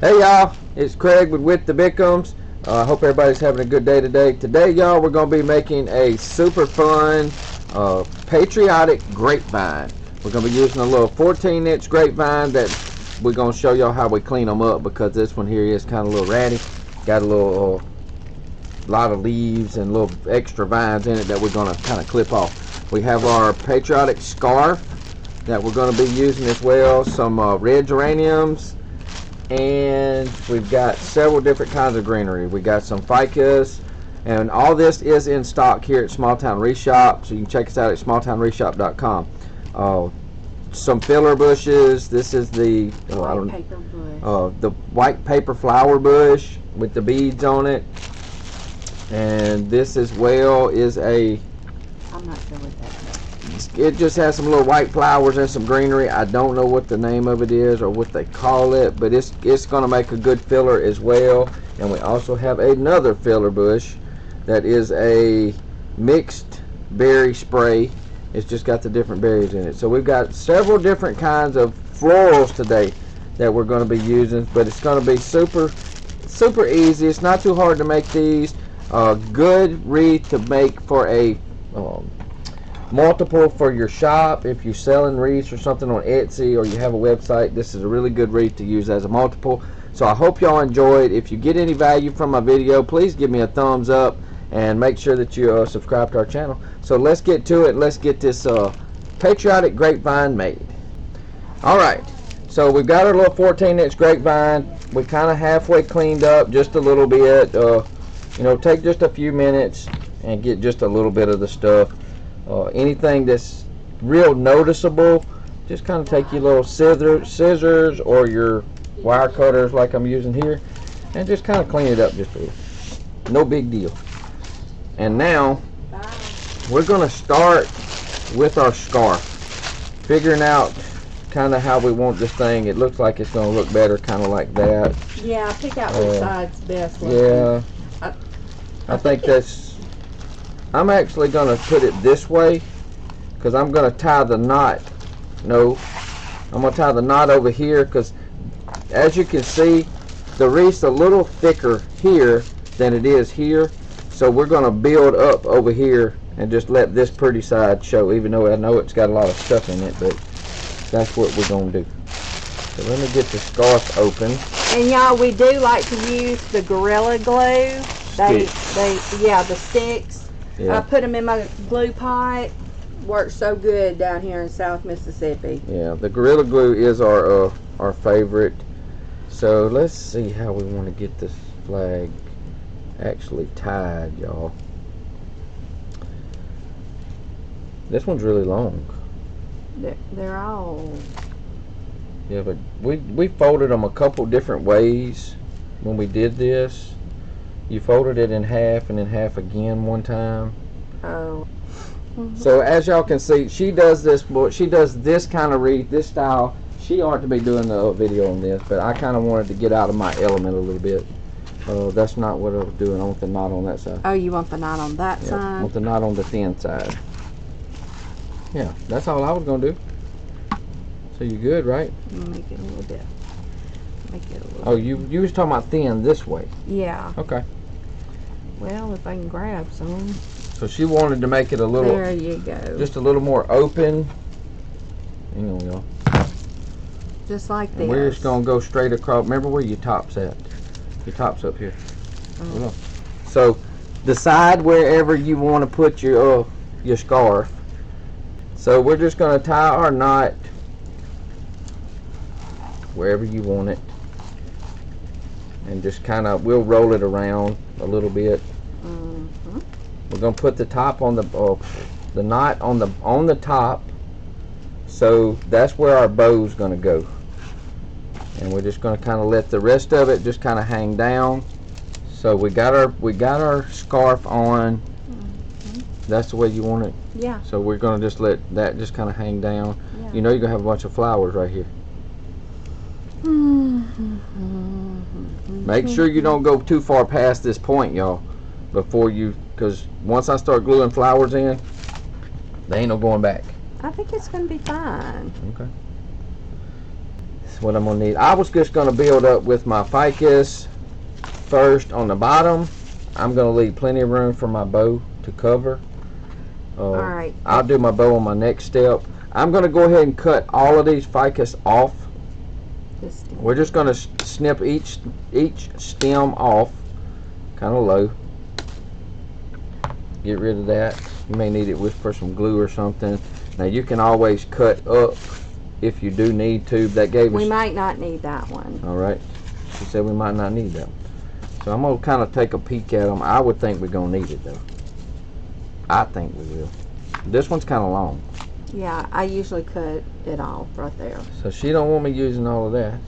Hey y'all, it's Craig with the Bickums. I hope everybody's having a good day today. Today, y'all, we're going to be making a super fun Patriotic grapevine. We're going to be using a little 14-inch grapevine that we're going to show y'all how we clean them up, because this one here is kind of a little ratty. Got a little lot of leaves and little extra vines in it that we're going to kind of clip off. We have our Patriotic scarf that we're going to be using as well. Some red geraniums. And we've got several different kinds of greenery. We got some ficus, and all this is in stock here at Small Town Wreath Shop, so you can check us out at smalltownwreathshop.com. Some filler bushes. This is the the white paper flower bush with the beads on it, and this as well is a, I'm not sure what that is. It just has some little white flowers and some greenery. I don't know what the name of it is or what they call it, but it's going to make a good filler as well. And we also have another filler bush that is a mixed berry spray. It's just got the different berries in it. So we've got several different kinds of florals today that we're going to be using, but it's going to be super easy. It's not too hard to make these. Good wreath to make for a multiple for your shop. If you're selling wreaths or something on Etsy, or you have a website, this is a really good wreath to use as a multiple. So I hope y'all enjoyed. If you get any value from my video, please give me a thumbs up and make sure that you subscribe to our channel. So let's get to it. Let's get this Patriotic grapevine made. Alright, so we've got our little 14-inch grapevine. We kind of halfway cleaned up just a little bit. You know, take just a few minutes and get just a little bit of the stuff. Anything that's real noticeable, just kind of take your little scissors or your wire cutters like I'm using here, and just kind of clean it up just a little. No big deal. And now we're going to start with our scarf, figuring out kind of how we want this thing. It looks like it's going to look better kind of like that. Yeah, pick out which side's best looking. Yeah, I think that's, I'm actually going to put it this way, because I'm going to tie the knot. No, I'm going to tie the knot over here, because as you can see, the wreath's a little thicker here than it is here. So we're going to build up over here and just let this pretty side show, even though I know it's got a lot of stuff in it, but that's what we're going to do. So let me get the scarf open. And y'all, we do like to use the Gorilla Glue. Yeah, the sticks. Yeah. I put them in my glue pot. Works so good down here in South Mississippi. Yeah, the Gorilla Glue is our favorite. So let's see how we want to get this flag actually tied, y'all. This one's really long. They're all. Yeah, but we folded them a couple different ways when we did this. You folded it in half and then half again one time. Oh. Mm-hmm. So as y'all can see, she does this kind of wreath, this style. She ought to be doing the video on this, but I kind of wanted to get out of my element a little bit. That's not what I was doing. I want the knot on that side. Oh, you want the knot on that side? I want the knot on the thin side. Yeah, that's all I was going to do. So you good, right? Make it a little bit. Make it a little. Oh, you was talking about thin this way. Yeah. Okay. Well, if I can grab some. So she wanted to make it a little. There you go. Just a little more open. Hang on, y'all. Just like and this. We're just gonna go straight across. Remember where your top's at? Your top's up here. Oh. So decide wherever you want to put your scarf. So we're just gonna tie our knot wherever you want it, and just kind of, we'll roll it around a little bit. Mm-hmm. We're gonna put the top on the knot on the top, so that's where our bow's gonna go, and we're just gonna kind of let the rest of it just kind of hang down. So we got our scarf on. Mm-hmm. That's the way you want it. Yeah. So we're gonna just let that just kind of hang down. Yeah. You know, you're gonna have a bunch of flowers right here. Make sure you don't go too far past this point, y'all, before you, because once I start gluing flowers in, they ain't no going back. I think it's going to be fine. Okay. what I'm gonna need. I was just gonna build up with my ficus first on the bottom. I'm gonna leave plenty of room for my bow to cover. All right. I'll do my bow on my next step. I'm gonna go ahead and cut all of these ficus off. We're just gonna snip each stem off, kind of low. Get rid of that. You may need it for some glue or something. Now you can always cut up if you do need to. That gave us. We might not need that one. All right. She said we might not need that one. So I'm gonna kind of take a peek at them. I would think we're gonna need it though. I think we will. This one's kind of long. Yeah, I usually cut it off right there. So she don't want me using all of that.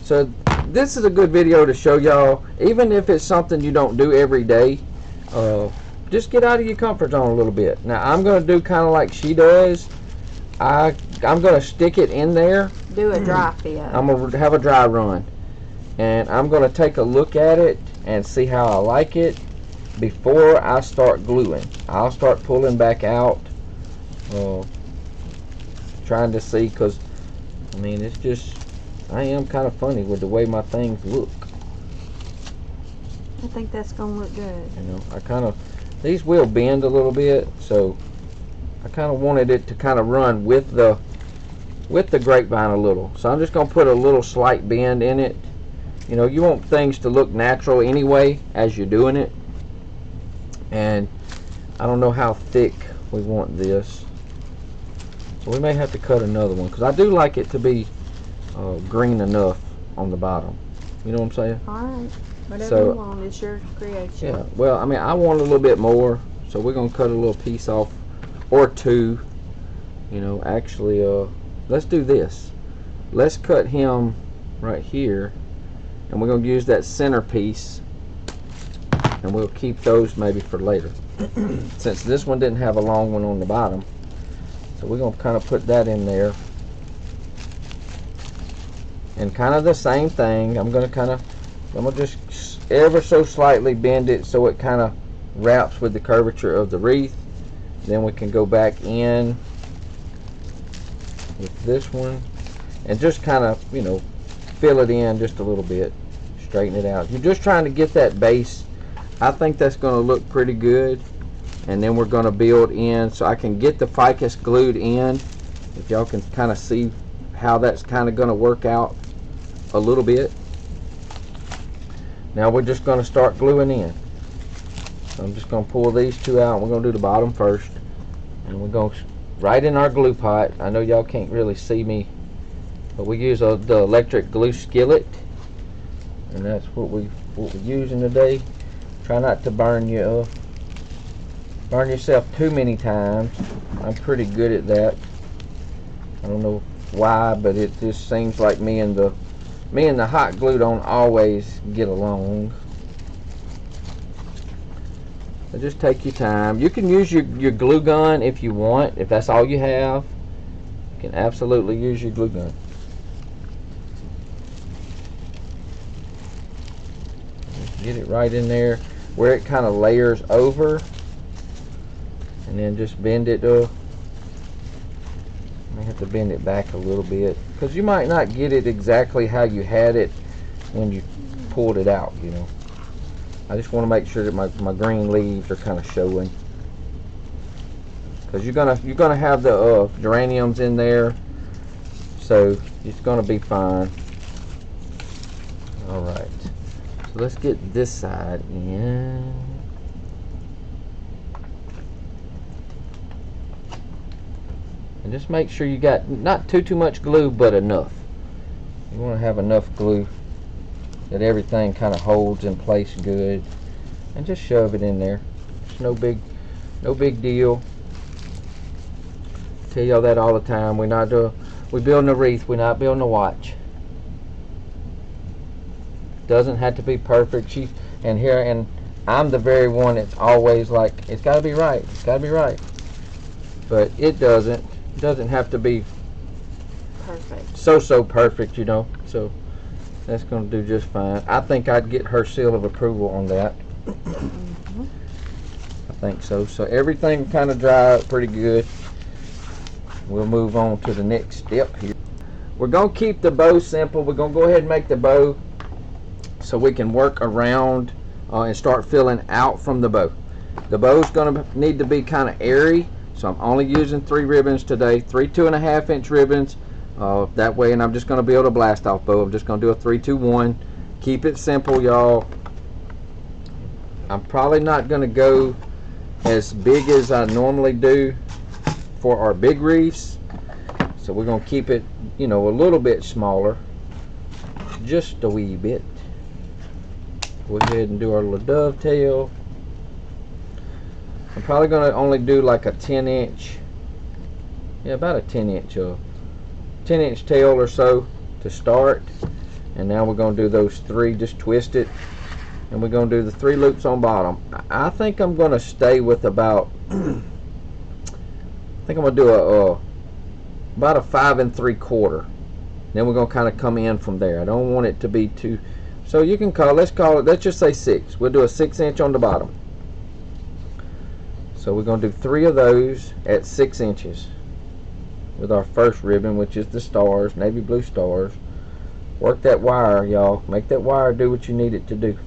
So this is a good video to show y'all, even if it's something you don't do every day, just get out of your comfort zone a little bit. Now I'm going to do kind of like she does. I'm going to stick it in there. Do a dry fit. I'm going to have a dry run. And I'm going to take a look at it and see how I like it before I start gluing. I'll start pulling back out, trying to see, because I mean it's just, I am kind of funny with the way my things look. I think that's gonna look good. You know, I kind of, these will bend a little bit, so I kind of wanted it to kind of run with the grapevine a little. So I'm just gonna put a little slight bend in it. You know, you want things to look natural anyway as you're doing it. And I don't know how thick we want this, so we may have to cut another one, because I do like it to be green enough on the bottom. You know what I'm saying? Alright, whatever you want, it's your creation. Yeah, well, I mean, I want a little bit more, so we're going to cut a little piece off, or two. You know, actually, let's do this. Let's cut him right here, and we're going to use that center piece, and we'll keep those maybe for later. Since this one didn't have a long one on the bottom, so we're going to kind of put that in there. And kind of the same thing, I'm going to just ever so slightly bend it so it kind of wraps with the curvature of the wreath. Then we can go back in with this one and just kind of, you know, fill it in just a little bit, straighten it out. You're just trying to get that base. I think that's going to look pretty good. And then we're going to build in, so I can get the ficus glued in. If y'all can kind of see how that's kind of going to work out a little bit. Now we're just going to start gluing in. So I'm just going to pull these two out. We're going to do the bottom first, and we're going to right in our glue pot. I know y'all can't really see me, but we use the electric glue skillet, and that's what we're using today. Try not to burn yourself too many times. I'm pretty good at that. I don't know why, but it just seems like me and the hot glue don't always get along. So just take your time. You can use your glue gun if you want. If that's all you have, you can absolutely use your glue gun. Just get it right in there where it kind of layers over. And then just bend it. I may have to bend it back a little bit, because you might not get it exactly how you had it when you pulled it out. You know, I just want to make sure that my green leaves are kind of showing, because you're gonna have the geraniums in there, so it's gonna be fine. All right, so let's get this side in. And just make sure you got not too much glue, but enough. You want to have enough glue that everything kind of holds in place good, and just shove it in there. It's no big deal. I tell y'all that all the time. We're building a wreath. We're not building a watch. Doesn't have to be perfect. And I'm the very one that's always like, it's got to be right. It's got to be right. But it doesn't. It doesn't have to be perfect. So perfect, you know. So that's going to do just fine. I think I'd get her seal of approval on that. Mm-hmm. I think so. So everything kind of dry up pretty good. We'll move on to the next step here. we're gonna keep the bow simple. We're gonna go ahead and make the bow so we can work around and start filling out from the bow. The bow's gonna need to be kind of airy, so I'm only using 3 ribbons today, 3 2.5-inch ribbons. That way, and I'm just gonna build a blast off bow. I'm just gonna do a 3-2-1. Keep it simple, y'all. I'm probably not gonna go as big as I normally do for our big wreaths, so we're gonna keep it, you know, a little bit smaller, just a wee bit. Go ahead and do our little dovetail. I'm probably gonna only do like a 10-inch, yeah, about a 10-inch tail or so to start. And now we're gonna do those 3, just twist it, and we're gonna do the 3 loops on bottom. I think I'm gonna stay with about I think I'm gonna do about a 5 3/4. Then we're gonna kind of come in from there. I don't want it to be too, so you can let's just say 6. We'll do a 6-inch on the bottom. So we're gonna do 3 of those at 6 inches with our first ribbon, which is the stars, navy blue stars. Work that wire, y'all. Make that wire do what you need it to do,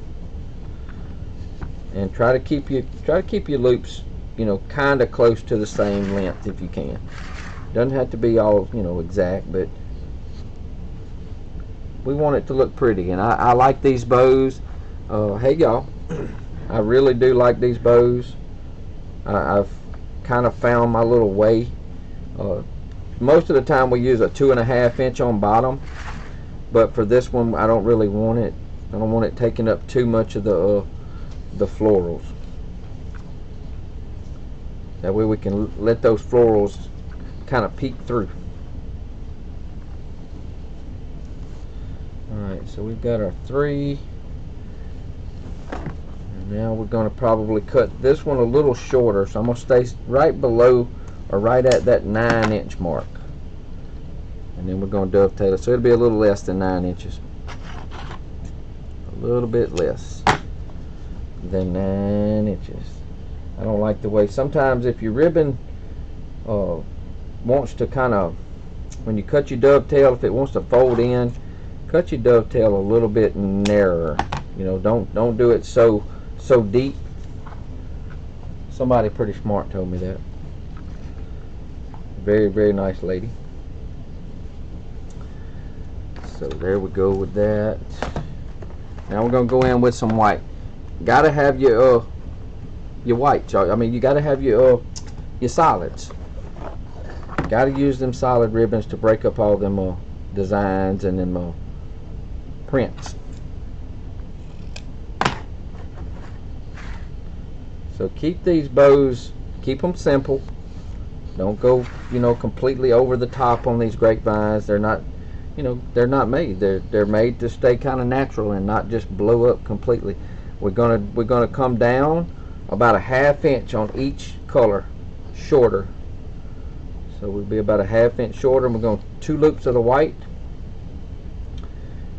and try to keep your loops, you know, kind of close to the same length if you can. Doesn't have to be all, you know, exact, but we want it to look pretty. And I like these bows. Hey y'all, I really do like these bows. I've kind of found my little way. Most of the time we use a 2.5-inch on bottom, but for this one I don't really want it. I don't want it taking up too much of the florals. That way we can let those florals kind of peek through. Alright, so we've got our 3. And now we're going to probably cut this one a little shorter, so I'm going to stay right below or right at that 9-inch mark. And then we're going to dovetail it, so it'll be a little less than 9 inches. A little bit less than 9 inches. I don't like the way, sometimes if your ribbon wants to kind of, when you cut your dovetail, if it wants to fold in, cut your dovetail a little bit narrower. You know, don't do it so deep. Somebody pretty smart told me that. Very, very nice lady. So there we go with that. Now we're gonna go in with some white. Gotta have your white, I mean, you gotta have your solids. Gotta use them solid ribbons to break up all them designs and them prints. So keep these bows, keep them simple. Don't go, you know, completely over the top on these grapevines. They're not, you know, they're not made. They're made to stay kind of natural and not just blow up completely. We're gonna come down about a 1/2 inch on each color shorter. So we'll be about a 1/2 inch shorter, and we're going 2 loops of the white,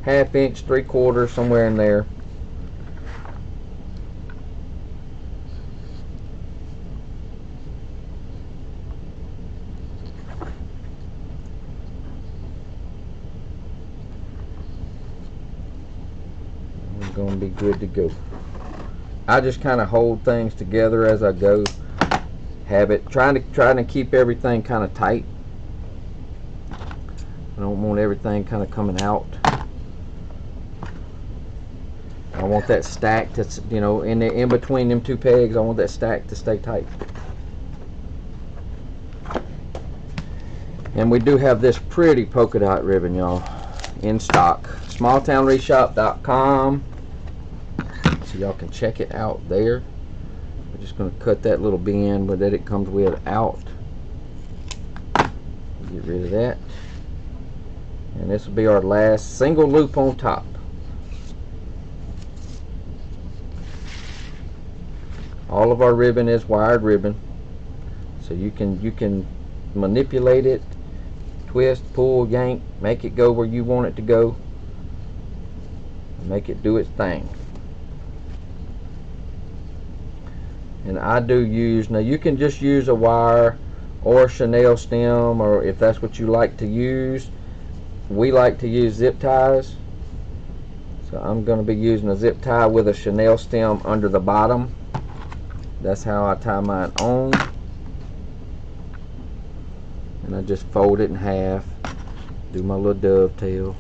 1/2 inch, 3/4, somewhere in there. We're going to be good to go. I just kind of hold things together as I go. Trying to keep everything kind of tight. I don't want everything kind of coming out. I want that stack that's, you know, in between them 2 pegs. I want that stack to stay tight. And we do have this pretty polka dot ribbon, y'all, in stock. smalltownwreathshop.com. So y'all can check it out there. We're just going to cut that little bend that it comes with out. Get rid of that. And this will be our last single loop on top. All of our ribbon is wired ribbon, so you can manipulate it, twist, pull, yank, make it go where you want it to go, make it do its thing. And I do use, now you can just use a wire or a chenille stem, or if that's what you like to use. we like to use zip ties. So I'm going to be using a zip tie with a chenille stem under the bottom. That's how I tie mine on. And I just fold it in half. Do my little dovetail.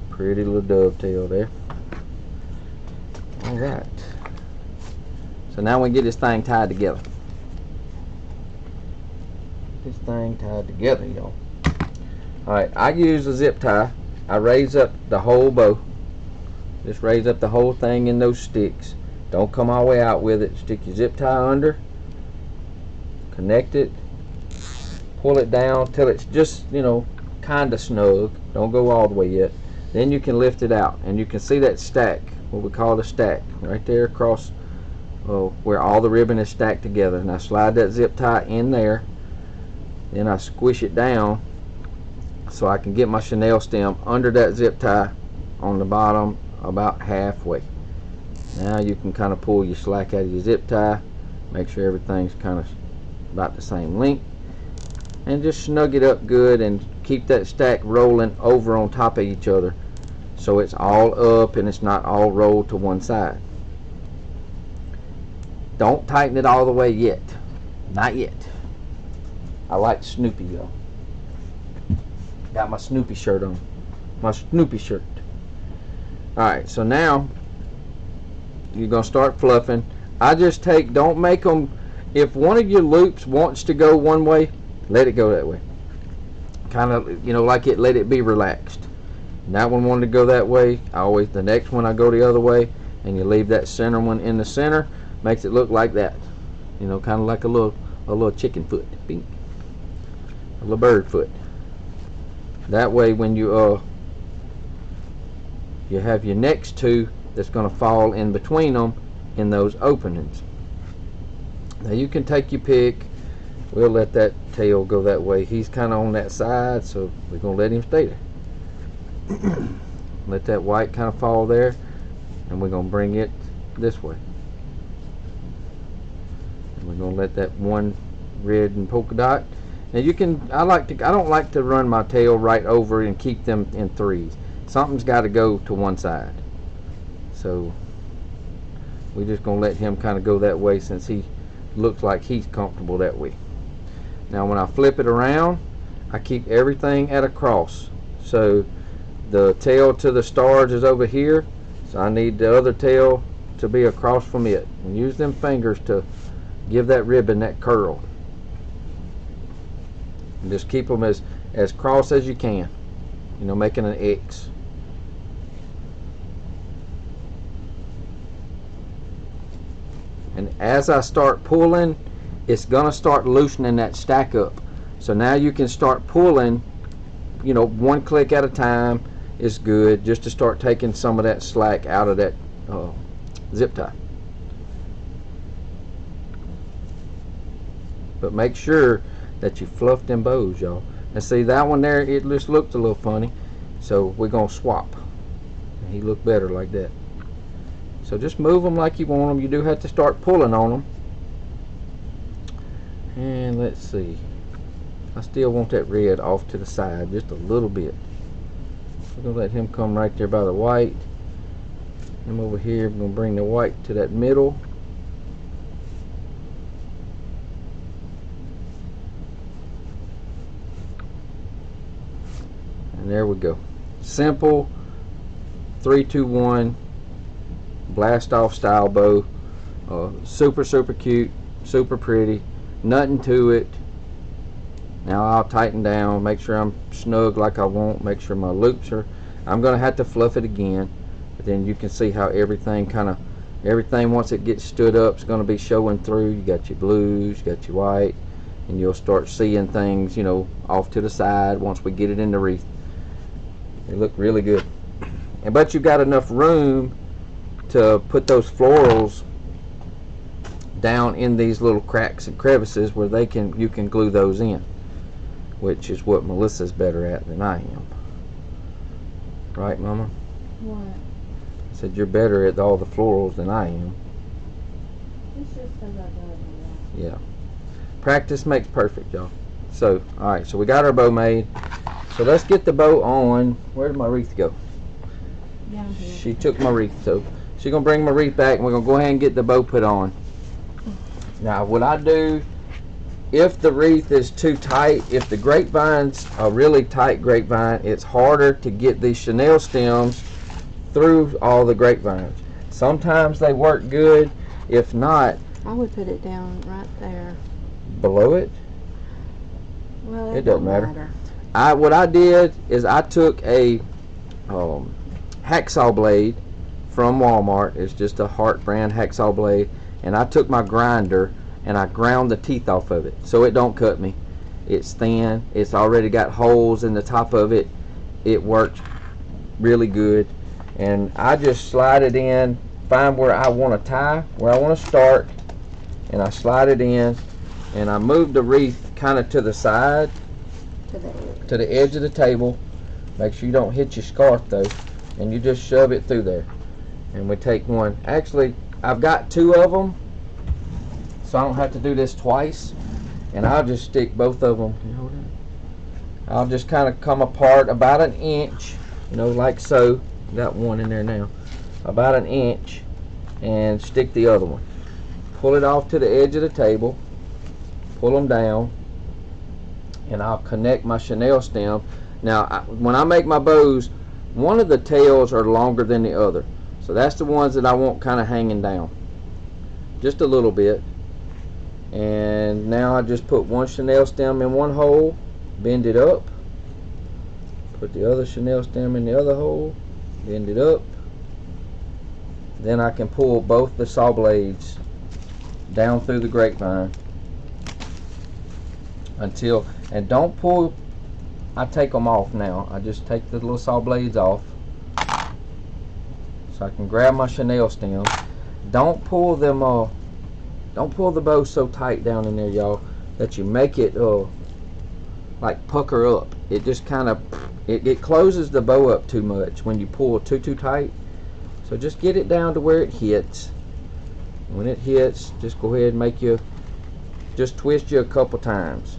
Pretty little dovetail there. Alright. So now we get this thing tied together. This thing tied together, y'all. Alright, I use a zip tie. I raise up the whole bow. Just raise up the whole thing in those sticks. Don't come all the way out with it. Stick your zip tie under. Connect it. Pull it down till it's just, you know, kind of snug. Don't go all the way yet. Then you can lift it out. And you can see that stack, what we call the stack, right there across where all the ribbon is stacked together. And I slide that zip tie in there. Then I squish it down so I can get my chenille stem under that zip tie on the bottom about halfway. Now you can kind of pull your slack out of your zip tie, make sure everything's kind of about the same length, and just snug it up good and keep that stack rolling over on top of each other so it's all up and it's not all rolled to one side. Don't tighten it all the way yet. Not yet. I like Snoopy though. Got my Snoopy shirt on. My Snoopy shirt. Alright, so now you're going to start fluffing. I just don't make them, if one of your loops wants to go one way, let it go that way. Kind of, you know, like it, let it be relaxed. And that one wanted to go that way. The next one I go the other way, and you leave that center one in the center. Makes it look like that. You know, kind of like a little chicken foot. Bing. A little bird foot. That way when you have your next two that's going to fall in between them in those openings. Now you can take your pick. We'll let that tail go that way. He's kind of on that side, so we're going to let him stay there. Let that white kind of fall there, and we're going to bring it this way. And we're going to let that one red and polka dot. Now you can, I don't like to run my tail right over and keep them in threes. Something's got to go to one side. So we're just going to let him kind of go that way since he looks like he's comfortable that way. Now when I flip it around, I keep everything at a cross. So the tail to the stars is over here. So I need the other tail to be across from it. And use them fingers to give that ribbon that curl. And just keep them as cross as you can, you know, making an X. And as I start pulling, it's gonna start loosening that stack up. So now you can start pulling, you know, one click at a time is good, just to start taking some of that slack out of that zip tie. But make sure that you fluff them bows, y'all. And see that one there, it just looked a little funny, so we're gonna swap. And he looked better like that. So just move them like you want them. You do have to start pulling on them. And let's see, I still want that red off to the side just a little bit. We're gonna let him come right there by the white. I'm over here, we're gonna bring the white to that middle. And there we go. Simple 3-2-1 blast off style bow. Super cute, super pretty, nothing to it. Now I'll tighten down, make sure I'm snug like I want, make sure my loops are, I'm gonna have to fluff it again, but then you can see how everything once it gets stood up is gonna be showing through. You got your blues, you got your white, and you'll start seeing things, you know, off to the side once we get it in the wreath. They look really good. But you've got enough room to put those florals down in these little cracks and crevices where you can glue those in, which is what Melissa's better at than I am. Right, Mama? What? I said you're better at all the florals than I am. It's just because I do it. Yeah. Practice makes perfect, y'all. So, alright, so we got our bow made. So let's get the bow on. Where did my wreath go? Down here. She took my wreath, so she's gonna bring my wreath back and we're gonna go ahead and get the bow put on. Now what I do, if the wreath is too tight, if the grapevine's a really tight grapevine, it's harder to get these chenille stems through all the grapevines. Sometimes they work good. If not, I would put it down right there. Below it? Well, it doesn't matter. What I did is I took a hacksaw blade from Walmart. It's just a Hart brand hacksaw blade, and I took my grinder and I ground the teeth off of it so it don't cut me. It's thin. It's already got holes in the top of it. It works really good, and I just slide it in, find where I want to tie, where I want to start, and I slide it in, and I move the wreath kind of to the side, to the edge of the table. Make sure you don't hit your scarf though, and you just shove it through there. And we take one. Actually, I've got two of them, so I don't have to do this twice. And I'll just stick both of them. Can you hold it? I'll just kind of come apart about an inch, you know, like so. Got one in there now. About an inch, and stick the other one. Pull it off to the edge of the table. Pull them down, and I'll connect my chenille stem. Now, when I make my bows, one of the tails are longer than the other, so that's the ones that I want kind of hanging down, just a little bit. And now I just put one chenille stem in one hole, bend it up, put the other chenille stem in the other hole, bend it up. Then I can pull both the saw blades down through the grapevine until, and don't pull, I take them off now. I just take the little saw blades off so I can grab my chenille stem. Don't pull them don't pull the bow so tight down in there, y'all, that you make it like pucker up. It just kind of it closes the bow up too much when you pull too tight. So just get it down to where it hits. When it hits, just go ahead and make you, just twist you a couple times.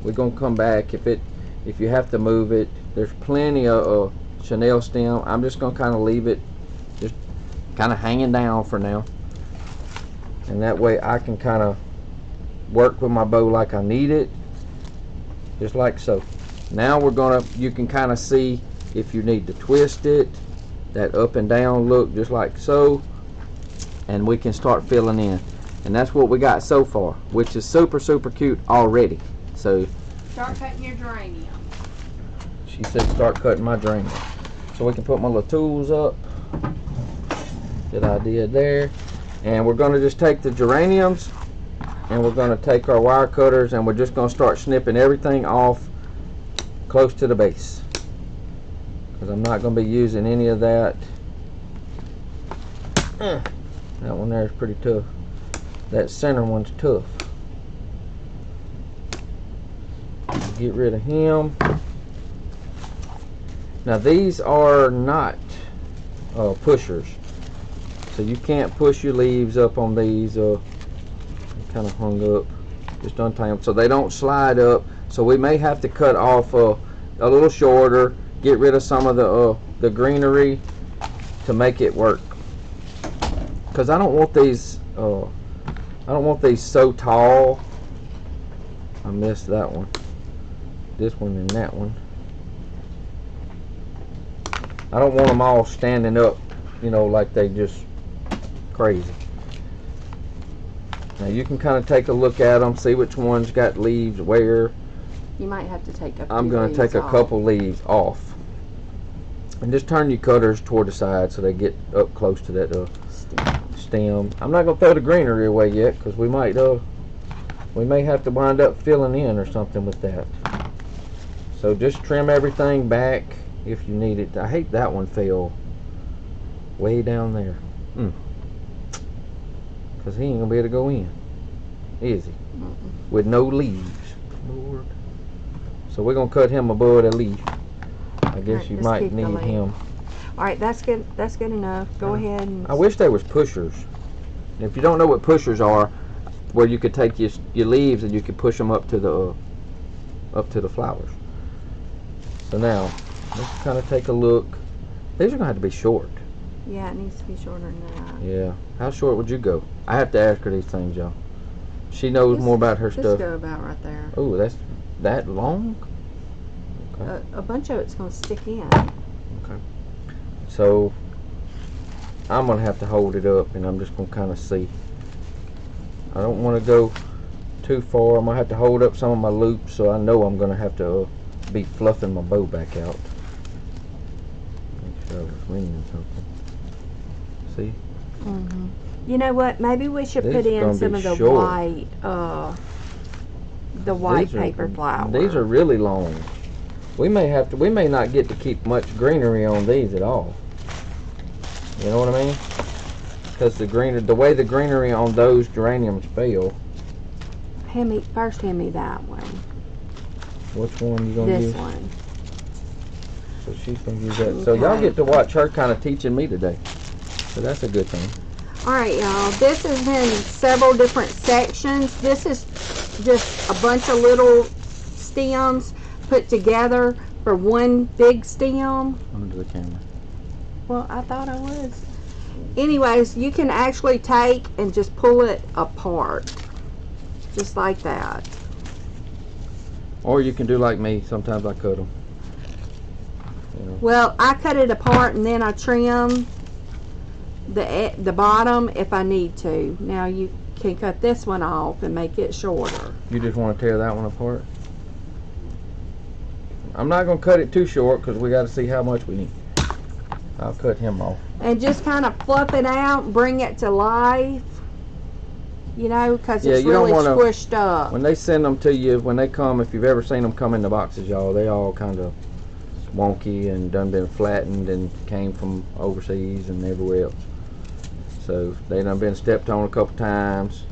We're gonna come back if you have to move it. There's plenty of chenille stem. I'm just gonna kind of leave it just kind of hanging down for now, and that way I can kind of work with my bow like I need it, just like so. Now you can kind of see if you need to twist it, that up and down look, just like so, and we can start filling in. And that's what we got so far, which is super cute already. So start cutting your geranium. She said start cutting my geranium. So we can put my little tools up. Good idea there. And we're going to just take the geraniums, and we're going to take our wire cutters, and we're just going to start snipping everything off close to the base, because I'm not going to be using any of that. That one there is pretty tough. That center one's tough. Get rid of him. Now these are not pushers, so you can't push your leaves up on these. Kind of hung up. Just untie them so they don't slide up. So we may have to cut off a little shorter, get rid of some of the greenery to make it work. Because I don't want these. I don't want these so tall. I missed that one. This one and that one. I don't want them all standing up, you know, like they just crazy. Now you can kind of take a look at them, see which one's got leaves where. You might have to take a few I'm going to take a couple leaves off. And just turn your cutters toward the side so they get up close to that stem. I'm not going to throw the greenery away yet, because we may have to wind up filling in or something with that. So just trim everything back if you need it. I hate that one fell way down there. Because he ain't going to be able to go in, is he? With no leaves. Lord. So we're going to cut him above the leaf. I guess right, you might need him. Alright, that's good. That's good enough. Go ahead and... I wish there was pushers. If you don't know what pushers are, where you could take your leaves and you could push them up to the flowers. So now, let's kind of take a look. These are going to have to be short. Yeah, it needs to be shorter than that. Yeah. How short would you go? I have to ask her these things, y'all. She knows more about her just stuff. Just go about right there. Oh, that's that long? Okay. A bunch of it's going to stick in. Okay. So, I'm going to have to hold it up, and I'm just going to kind of see. I don't want to go too far. I'm going to have to hold up some of my loops, so I know I'm going to have to be fluffing my bow back out. Make sure I was ringing something. See? Mm-hmm. You know what? Maybe we should put in some of the short. white paper flower. These are really long. We may not get to keep much greenery on these at all. You know what I mean? Because the way the greenery on those geraniums fell. First hand me that one. Which one you gonna use? This one. So she's gonna use that. Okay. So y'all get to watch her kind of teaching me today. So that's a good thing. Alright, y'all. This is in several different sections. This is just a bunch of little stems put together for one big stem. Under the camera. Well, I thought I was. Anyways, you can actually take and just pull it apart. Just like that. Or you can do like me. Sometimes I cut them. You know. Well, I cut it apart and then I trim the bottom if I need to. Now you can cut this one off and make it shorter. You just want to tear that one apart? I'm not going to cut it too short because we got to see how much we need. I'll cut him off. And just kind of fluff it out, bring it to life. You know, because it's really squished up. When they send them to you, when they come, if you've ever seen them come in the boxes, y'all, they all kind of wonky and done been flattened and came from overseas and everywhere else. So they done been stepped on a couple times.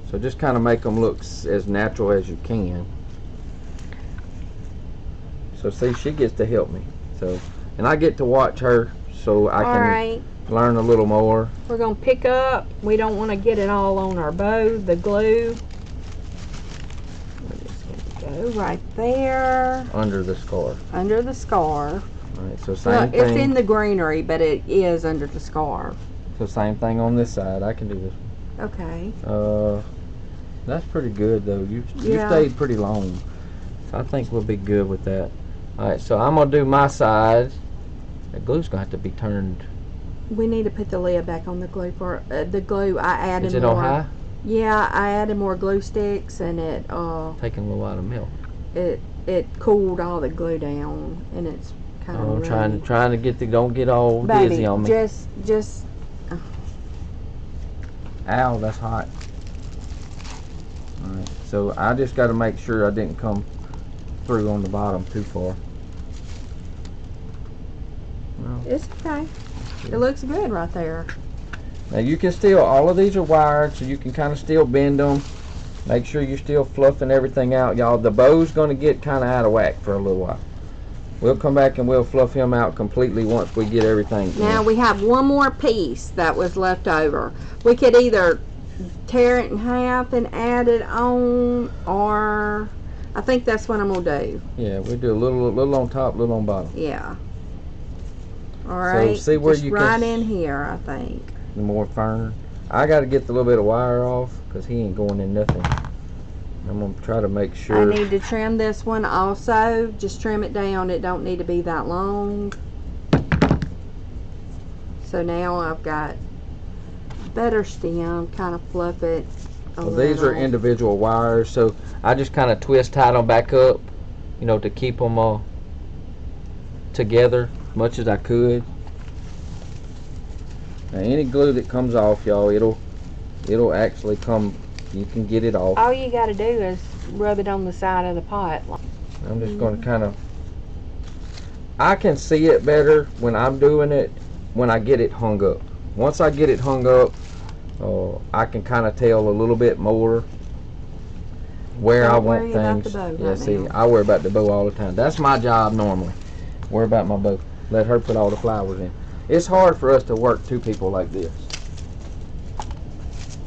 So just kind of make them look as natural as you can. So see, she gets to help me. So, and I get to watch her so I can learn a little more. We're going to pick up. We don't want to get it all on our bow, the glue. Go right there. Under the scarf. Under the scarf. Alright, so same thing. It's in the greenery, but it is under the scarf. So same thing on this side. I can do this. Okay. That's pretty good though. You stayed pretty long. So I think we'll be good with that. Alright, so I'm going to do my side. The glue's going to have to be turned. We need to put the lid back on the glue for the glue. I added Is it more. on high? Yeah, I added more glue sticks and it taking a little while to melt. It cooled all the glue down and it's kind of I'm trying to get don't get all dizzy on me. Just Ow, that's hot. Alright, so I just got to make sure I didn't come through on the bottom too far. No. It's okay. It looks good right there. Now you can still, all of these are wired, so you can kind of still bend them. Make sure you're still fluffing everything out, y'all. The bow's going to get kind of out of whack for a little while. We'll come back and we'll fluff him out completely once we get everything. Now we have one more piece that was left over. We could either tear it in half and add it on, or I think that's what I'm going to do. Yeah, we'll do a little on top, little on bottom. Yeah. Alright, so see where just you right can, in here, I think. More fern. I got to get the little bit of wire off because he ain't going in nothing. I'm going to try to make sure. I need to trim this one also. Just trim it down. It don't need to be that long. So now I've got better stem. Kind of fluff it a little. These are individual wires, so I just kind of twist tied them back up, you know, to keep them together as much as I could. Now any glue that comes off, y'all, it'll actually come. You can get it off. All you got to do is rub it on the side of the pot. I'm just going to kind of. I can see it better when I'm doing it when I get it hung up. Once I get it hung up, I can kind of tell a little bit more where I want things. Yeah, see, I worry about the bow all the time. That's my job normally. Worry about my bow. Let her put all the flowers in. It's hard for us to work two people like this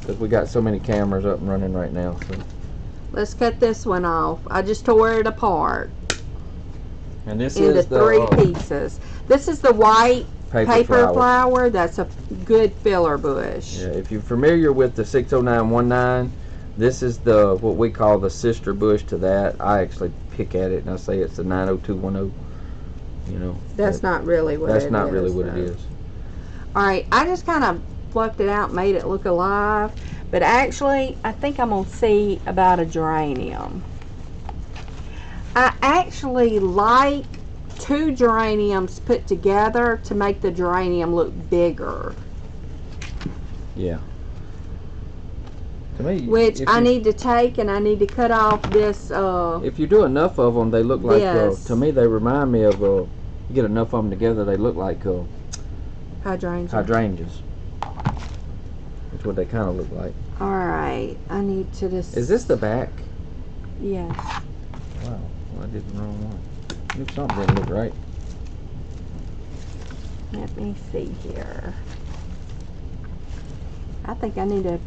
because we got so many cameras up and running right now. So. Let's cut this one off. I just tore it apart. And this into is the 3 pieces. This is the white paper flower. That's a good filler bush. Yeah, if you're familiar with the 60919, this is the what we call the sister bush to that. I actually pick at it and I say it's the 90210. You know, that's not really what it is. That's not really what it is. All right, I just kind of fluffed it out, made it look alive, but actually, I think I'm gonna see about a geranium. I actually like 2 geraniums put together to make the geranium look bigger. Yeah. To me, which I need to take and I need to cut off this. If you do enough of them, they look like. To me, they remind me of. You get enough of them together, they look like hydrangeas. That's what they kind of look like. All right, I need to just. Is this the back? Yes. Wow, well, I did the wrong one. If something didn't look right. Let me see here. I think I need to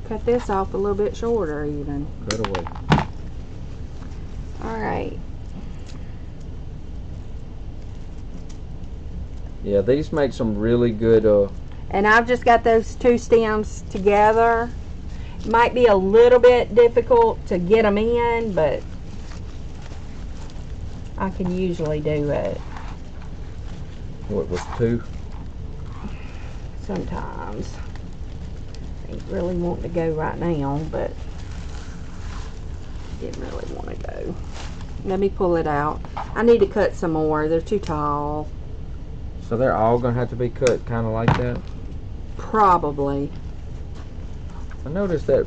cut this off a little bit shorter even. Cut away. Alright. Yeah, these make some really good and I've just got those 2 stems together. It might be a little bit difficult to get them in, but I can usually do it. What was 2? Sometimes. Ain't really wanting to go right now, but didn't really want to go. Let me pull it out. I need to cut some more. They're too tall. So they're all gonna have to be cut kind of like that? Probably. I noticed that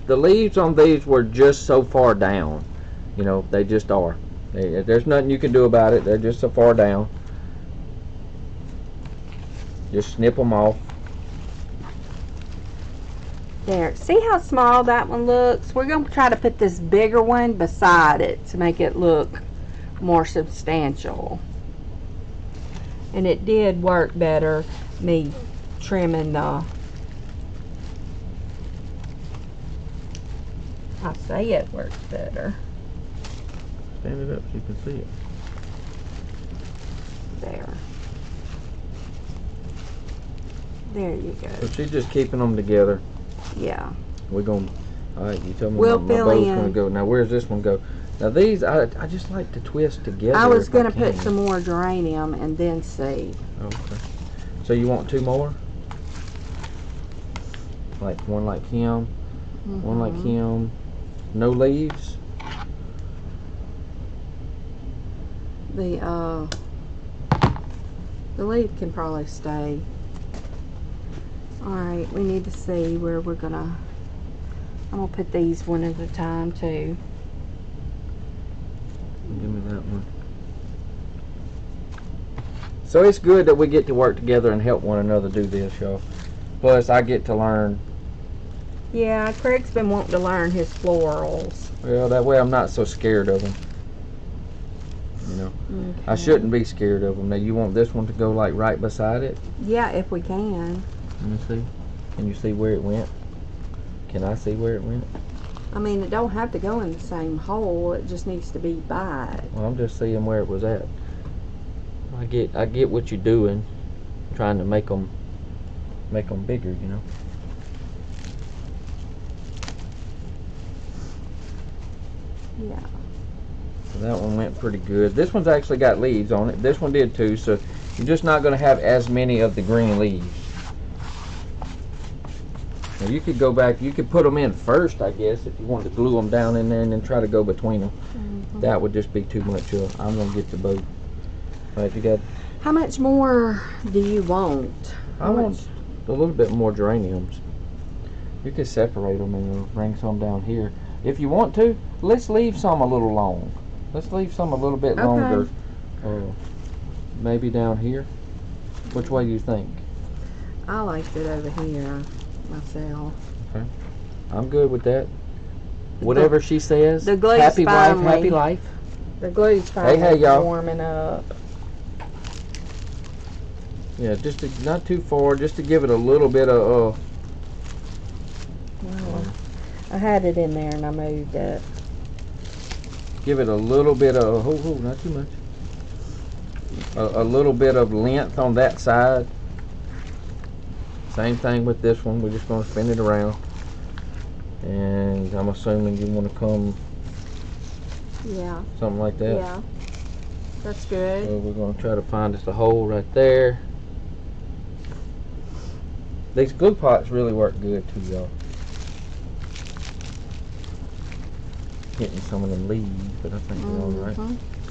the leaves on these were just so far down. You know, they just are. There's nothing you can do about it. They're just so far down. Just snip them off. There. See how small that one looks? We're going to try to put this bigger one beside it to make it look more substantial. And it did work better, me trimming the... I say it works better. Stand it up so you can see it. There. There you go. So she's just keeping them together. Yeah. We're going. All right, you tell me we'll my bow's going to go. Now, where's this one go? Now, these I just like to twist together. I was going to put some more geranium and then see. Okay. So you want 2 more? Like one like him, one like him. No leaves. The leaf can probably stay. Alright, we need to see where we're gonna... I'm gonna put these one at a time too. Give me that one. So it's good that we get to work together and help one another do this, y'all. Plus, I get to learn. Yeah, Craig's been wanting to learn his florals. Well, that way I'm not so scared of them. You know, okay. I shouldn't be scared of them. Now, you want this one to go like right beside it? Yeah, if we can. Let me see. Can you see where it went? Can I see where it went? I mean, it don't have to go in the same hole. It just needs to be by it. Well, I'm just seeing where it was at. I get what you're doing, trying to make them bigger, you know. Yeah. So that one went pretty good. This one's actually got leaves on it. This one did too, so you're just not going to have as many of the green leaves. Now you could go back, you could put them in first, I guess, if you wanted to glue them down in there and then try to go between them. That would just be too much. I'm going to get the both. All right, you got... How much more do you want? I want a little bit more geraniums. You could separate them and bring some down here. If you want to, let's leave some a little long. Let's leave some a little bit longer. Maybe down here. Which way do you think? I liked it over here myself. Okay. I'm good with that. Whatever she says. The glue's happy finally, wife, happy life. The glue's finally warming up. Yeah, just not too far, just to give it a little bit of... Well, I had it in there and I moved it. give it a little bit of, not too much. A little bit of length on that side. Same thing with this one. We're just going to spin it around. And I'm assuming you want to come. Yeah. Something like that. Yeah. That's good. So we're going to try to find us a hole right there. These glue pots really work good too, y'all. Hitting some of them leaves, but I think they're all right.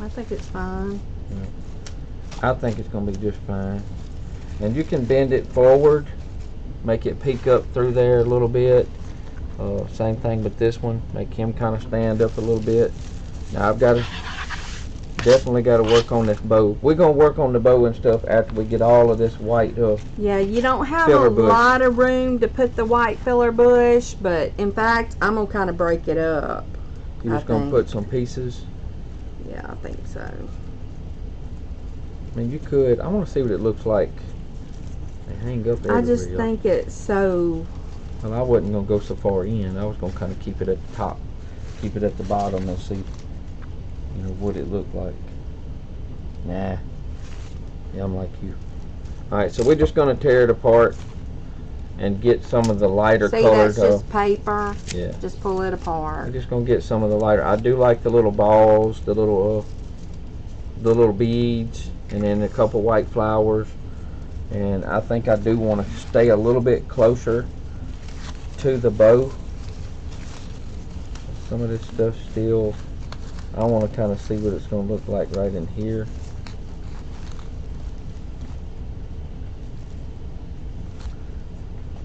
I think it's fine. Yeah. I think it's going to be just fine. And you can bend it forward, make it peek up through there a little bit. Same thing with this one, make him kind of stand up a little bit. Now I've got to, definitely got to work on this bow. We're going to work on the bow and stuff after we get all of this white yeah, you don't have filler a bush. lot of room to put the white filler bush, but in fact, I'm going to kind of break it up. You're just going to put some pieces? Yeah, I think so. I mean, you could. I want to see what it looks like. They hang up everywhere. I just think it's so... Well, I wasn't going to go so far in. I was going to kind of keep it at the top. Keep it at the bottom and see, you know, what it looked like. Nah. Yeah, I'm like you. Alright, so we're just going to tear it apart and get some of the lighter colors. See, that's just paper. Yeah. Just pull it apart. We're just going to get some of the lighter. I do like the little balls, the little beads, and then a couple white flowers. And I think I do want to stay a little bit closer to the bow. Some of this stuff still, I want to kind of see what it's going to look like right in here.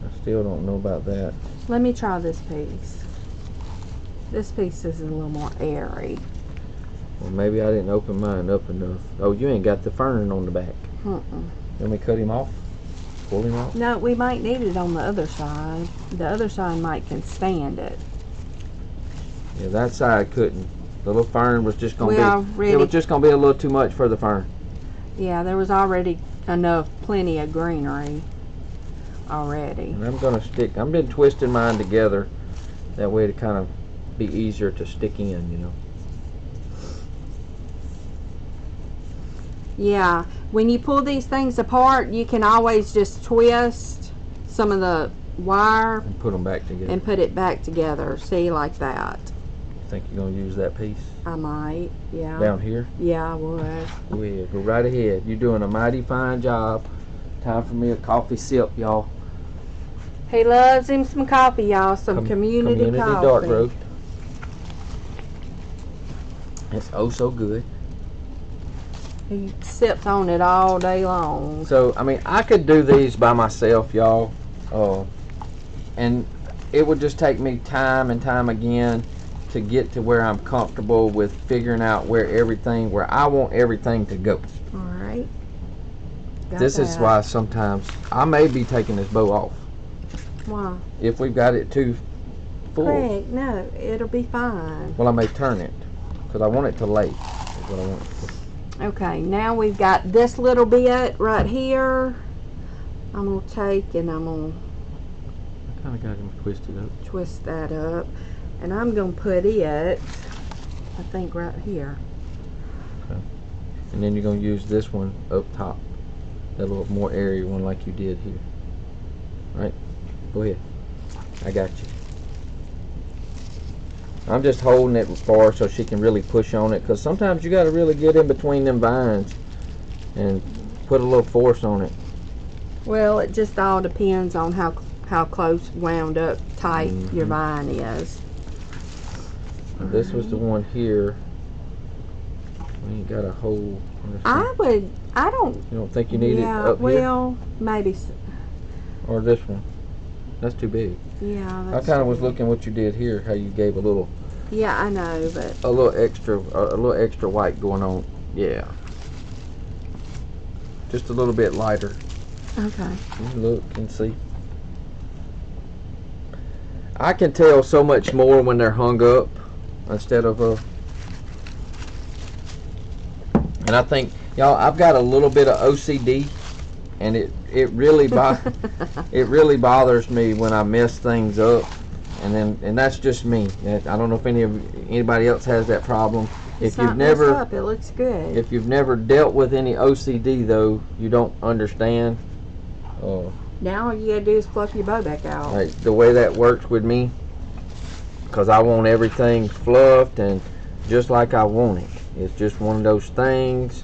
I still don't know about that. Let me try this piece. This piece is a little more airy. Well, maybe I didn't open mine up enough. Oh, you ain't got the fern on the back. Let me cut him off? Pull him off? No, we might need it on the other side. The other side might can stand it. Yeah, that side couldn't. The little fern was just going to be, it was just going to be a little too much for the fern. Yeah, there was already plenty of greenery already. And I'm going to stick, I've been twisting mine together that way to kind of be easier to stick in, you know. Yeah, when you pull these things apart, you can always just twist some of the wire and put them back together. And put it back together. See, like that. Think you're going to use that piece? I might, yeah. Down here? Yeah, I would. Go ahead, go right ahead. You're doing a mighty fine job. Time for me a coffee sip, y'all. He loves him some coffee, y'all. Some community coffee. Dark roast. It's oh so good. He sips on it all day long. So, I mean, I could do these by myself, y'all. And it would just take me time and time again to get to where I'm comfortable with figuring out where I want everything to go. Alright. This is why sometimes I may be taking this bow off. Why? If we've got it too full. Craig, no, it'll be fine. Well, I may turn it because I want it to lay. Is what I want it to. Okay, now we've got this little bit right here. I'm going to take and I'm going to I kind of got him twisted up. Twist that up. And I'm going to put it, I think, right here. Okay. And then you're going to use this one up top. That little more airy one like you did here. Alright, go ahead. I got you. I'm just holding it far so she can really push on it, because sometimes you got to really get in between them vines and put a little force on it. Well, it just all depends on how close wound up tight your vine is. This was the one here. We ain't got a hole. I don't. You don't think you need it up here? Well, maybe. Or this one? That's too big. Yeah. I kind of was looking what you did here, how you gave a little. Yeah, I know, but a little extra white going on. Yeah. Just a little bit lighter. Okay. You look and see. I can tell so much more when they're hung up instead of and I think, y'all, I've got a little bit of OCD, and it really bothers me when I mess things up. and that's just me. I don't know if anybody else has that problem. It's not messed up. It looks good. If you've never dealt with any OCD though, you don't understand. Now all you gotta do is fluff your bow back out. Like the way that works with me, because I want everything fluffed and just like I want it. It's just one of those things.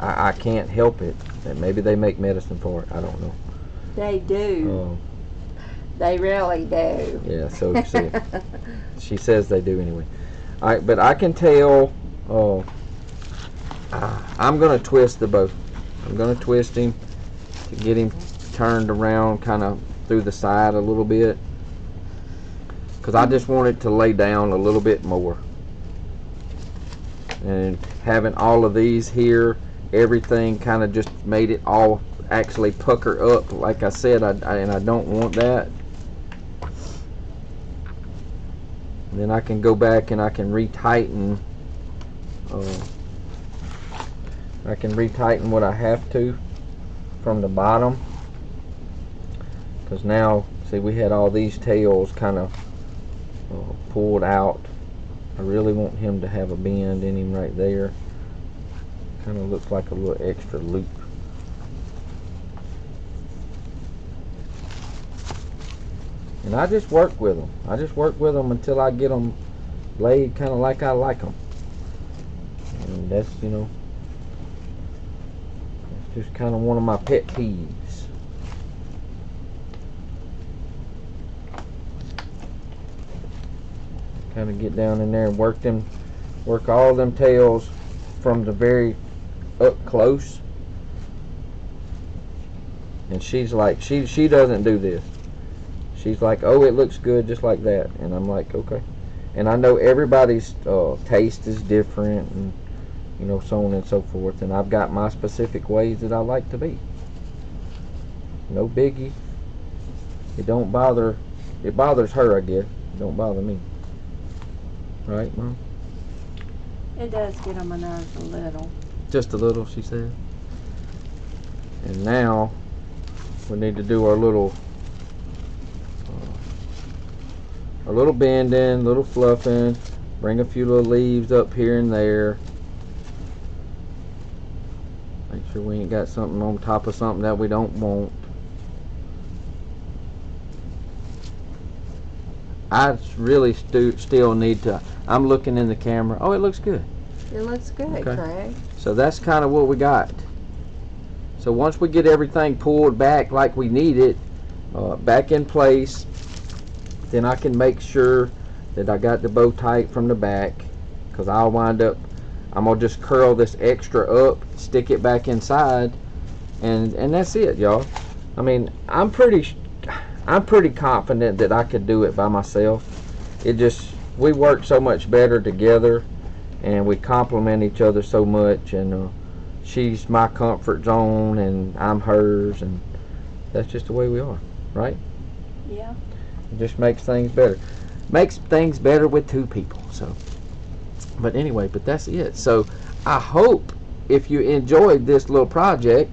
I can't help it. And maybe they make medicine for it. I don't know. They do. They really do. Yeah. So she says they do anyway. All right, but I can tell. I'm gonna twist the bow. I'm gonna twist him to get him turned around, kind of through the side a little bit, because I just want it to lay down a little bit more. And having all of these here, everything kind of just made it all actually pucker up. Like I said, and I don't want that. And then I can go back and I can retighten. I can retighten what I have to from the bottom, because now see we had all these tails kind of pulled out. I really want him to have a bend in him right there. Kind of looks like a little extra loop. And I just work with them. I just work with them until I get them laid kind of like I like them. And that's, you know, it's just kind of one of my pet peeves. Kind of get down in there and work all them tails from the very up close. And she's like, she doesn't do this. She's like, oh, it looks good just like that. And I'm like, okay. And I know everybody's taste is different, and you know, so on and so forth. And I've got my specific ways that I like to be. No biggie. It don't bother. It bothers her, I guess. It don't bother me. Right, Mom? It does get on my nerves a little. Just a little, she said. And now we need to do our little bending, little fluffing, bring a few little leaves up here and there. Make sure we ain't got something on top of something that we don't want. I really still need to, I'm looking in the camera. Oh, it looks good. It looks good, okay. Craig. So that's kind of what we got. So once we get everything pulled back like we need it, back in place, then I can make sure that I got the bow tight from the back, because I'll wind up, I'm gonna just curl this extra up, stick it back inside, and that's it, y'all. I mean, I'm pretty confident that I could do it by myself. It just, we work so much better together, and we complement each other so much, and she's my comfort zone and I'm hers, and that's just the way we are, right? Yeah. It just makes things better. Makes things better with two people. So, but anyway, but that's it. So I hope if you enjoyed this little project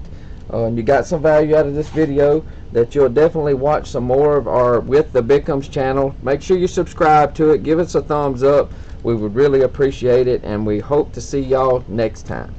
and you got some value out of this video, that you'll definitely watch some more of our With the Bickums channel. Make sure you subscribe to it. Give us a thumbs up. We would really appreciate it, and we hope to see y'all next time.